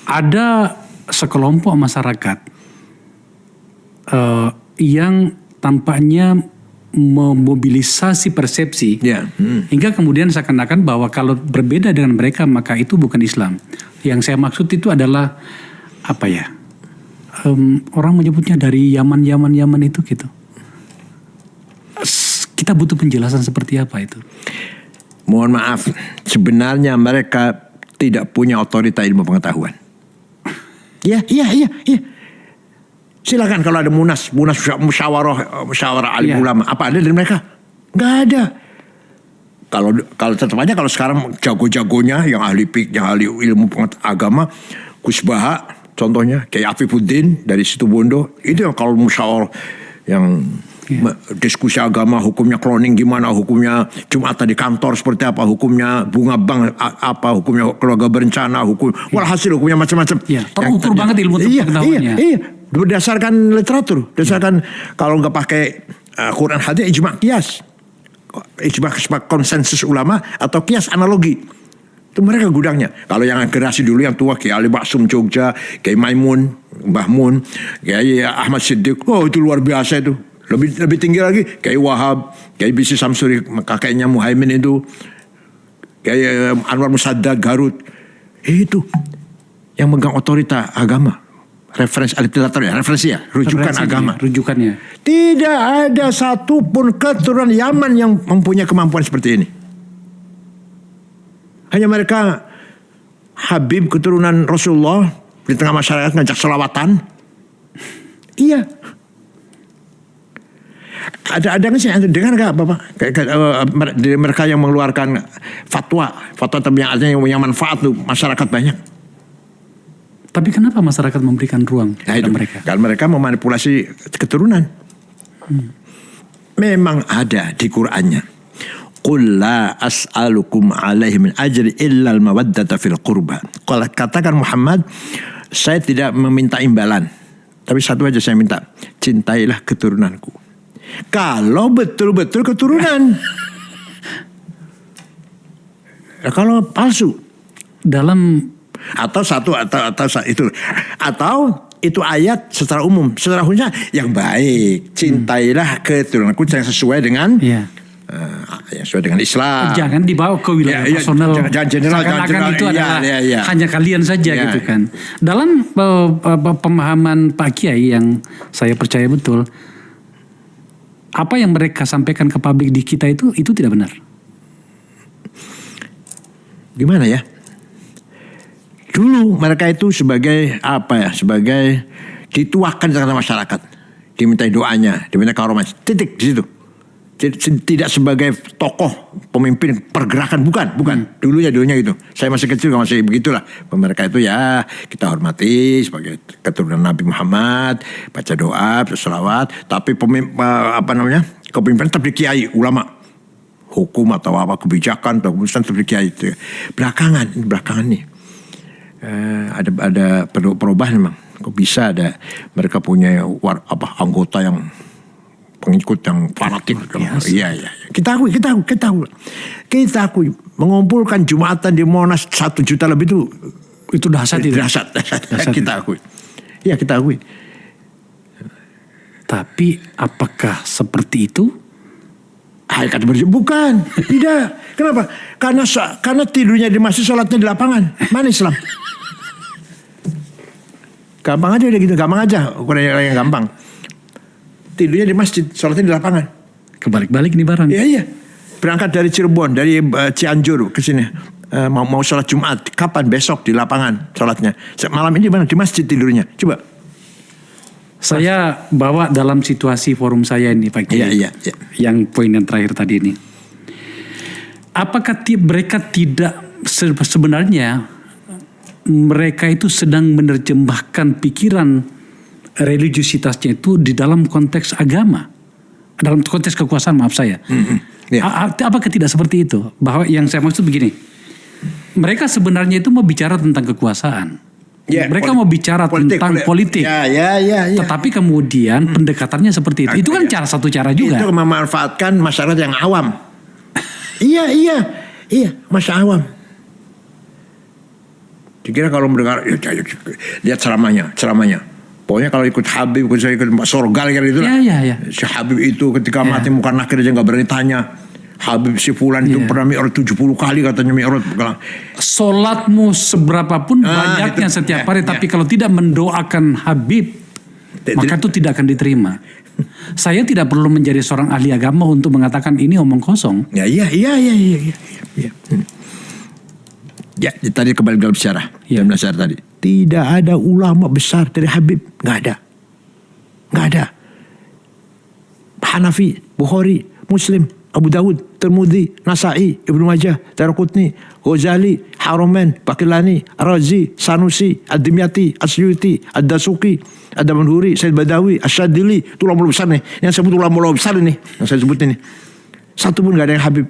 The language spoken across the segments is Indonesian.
ada sekelompok masyarakat yang tampaknya memobilisasi persepsi hingga kemudian seakan-akan bahwa kalau berbeda dengan mereka maka itu bukan Islam. Yang saya maksud itu adalah apa ya? Orang menyebutnya dari Yaman itu gitu. Kita butuh penjelasan seperti apa itu. Mohon maaf, sebenarnya mereka tidak punya otorita ilmu pengetahuan. Iya. Silakan kalau ada munas musyawarah alim ulama, apa ada dari mereka? Nggak ada. Kalau tetap aja kalau sekarang jago-jagonya yang ahli ilmu agama, Kusbaha contohnya, Kiai Afifuddin dari Situbondo, itu yang kalau musyawarah yang diskusi agama, hukumnya cloning gimana, hukumnya Jumatan di kantor seperti apa, hukumnya bunga bank apa, hukumnya keluarga berencana, walhasil hukumnya macam-macam. Terukur banget ilmu pengetahuannya. Iya. Berdasarkan literatur, berdasarkan kalau nggak pakai Quran hadis, ijma qiyas, ijma konsensus ulama atau qiyas analogi. Itu mereka gudangnya. Kalau yang generasi dulu yang tua, Kiai Ali Maksum Jogja, Kiai Maimun, Mbah Mun, Kiai Ahmad Siddiq, itu luar biasa itu. Lebih tinggi lagi Kiai Wahab, Kiai Bisi Samsuri, kakeknya Muhaimin itu, Kiai Anwar Musaddad Garut. Itu yang megang otorita agama. Referensi ya, rujukan agama. Rujukannya. Tidak ada satupun keturunan Yaman yang mempunyai kemampuan seperti ini. Hanya mereka Habib keturunan Rasulullah di tengah masyarakat ngajak selawatan. Iya. Ada nggak sih? Dengar nggak Bapak? Dari mereka yang mengeluarkan fatwa tapi yang artinya yang manfaat tuh masyarakat banyak. Tapi kenapa masyarakat memberikan ruang kepada mereka? Karena mereka memanipulasi keturunan. Memang ada di Qur'annya. Qul la as'alukum alaihi min ajri illa al-mawaddata fil qurba. Kalau katakan Muhammad, saya tidak meminta imbalan. Tapi satu aja saya minta, cintailah keturunanku. Kalau betul-betul keturunan. Kalau palsu. Atau itu ayat secara umum, secara khususnya yang baik, cintailah keturunanku yang sesuai dengan yang sesuai dengan Islam. Jangan dibawa ke wilayah personal. Jangan general, itu adalah hanya kalian saja gitu kan. Dalam pemahaman Pak Kiai yang saya percaya betul, apa yang mereka sampaikan ke publik di kita itu tidak benar. Gimana ya? Dulu mereka itu sebagai sebagai dituakan di tengah masyarakat, dimintai doanya, dimintai karomah, titik di situ. Tidak sebagai tokoh pemimpin pergerakan, bukan. Dulunya gitu. Saya masih kecil masih begitulah. Mereka itu ya kita hormati sebagai keturunan Nabi Muhammad, baca doa, berselawat, tapi kepemimpinan tetap di kiai, ulama, hukum atau kebijakan atau keputusan tetap di kiai itu. Belakangan nih. Ada perlu perubahan memang. Kok bisa ada mereka punya anggota yang pengikut yang fanatik. Iya. Kita akui mengumpulkan Jumatan di Monas 1 juta lebih itu dahsyat. Kita akui. Iya, kita akui. Tapi apakah seperti itu? Bukan, tidak. Kenapa? Karena tidurnya di masjid, sholatnya di lapangan. Mana Islam? Gampang aja udah gitu, gampang aja. Ukuran yang gampang. Tidurnya di masjid, sholatnya di lapangan. Kebalik-balik nih barang. Iya. Berangkat dari Cirebon, dari Cianjur ke sini. Mau sholat Jumat. Kapan? Besok di lapangan sholatnya. Malam ini mana? Di masjid tidurnya. Coba. Saya bawa dalam situasi forum saya ini Pak Kiai. Iya. Yang poin yang terakhir tadi ini. Apakah mereka tidak sebenarnya mereka itu sedang menerjemahkan pikiran religiusitasnya itu di dalam konteks agama, dalam konteks kekuasaan, maaf saya. Apakah tidak seperti itu? Bahwa yang saya maksud begini, mereka sebenarnya itu mau bicara tentang kekuasaan. Mereka mau bicara tentang politik. Tetapi kemudian pendekatannya seperti itu. Itu kan satu cara juga. Itu memanfaatkan masyarakat yang awam. Iya, masyarakat awam. Dikira kalau mendengar, lihat ceramahnya. Pokoknya kalau ikut Habib, saya ikut Pak Sorgal kan itu lah. Ya. Si Habib itu ketika mati muka nakir aja nggak berani tanya. Habib si Fulan itu pernah mi'raj 70 kali katanya mi'raj. Solatmu seberapapun banyaknya itu. setiap hari, tapi kalau tidak mendoakan Habib, maka itu tidak akan diterima. Saya tidak perlu menjadi seorang ahli agama untuk mengatakan ini omong kosong. Iya. Ya, tadi kembali dalam sejarah. Ya. Dalam sejarah tadi. Tidak ada ulama besar dari Habib. Nggak ada. Hanafi, Bukhari, Muslim, Abu Dawud, Tirmidzi, Nasa'i, Ibnu Majah, Daraqutni, Ghazali, Haramain, Baqillani, Razi, Sanusi, Ad-Dimyati, Asyuti, Ad-Dasuqi, Ad-Damanhuri, Said Badawi, Asyadili. Itu ulama besar nih. Yang sebut ulama besar ini. Yang saya sebut ini. Satu pun nggak ada yang Habib.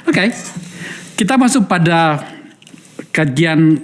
Oke. Kita masuk pada kajian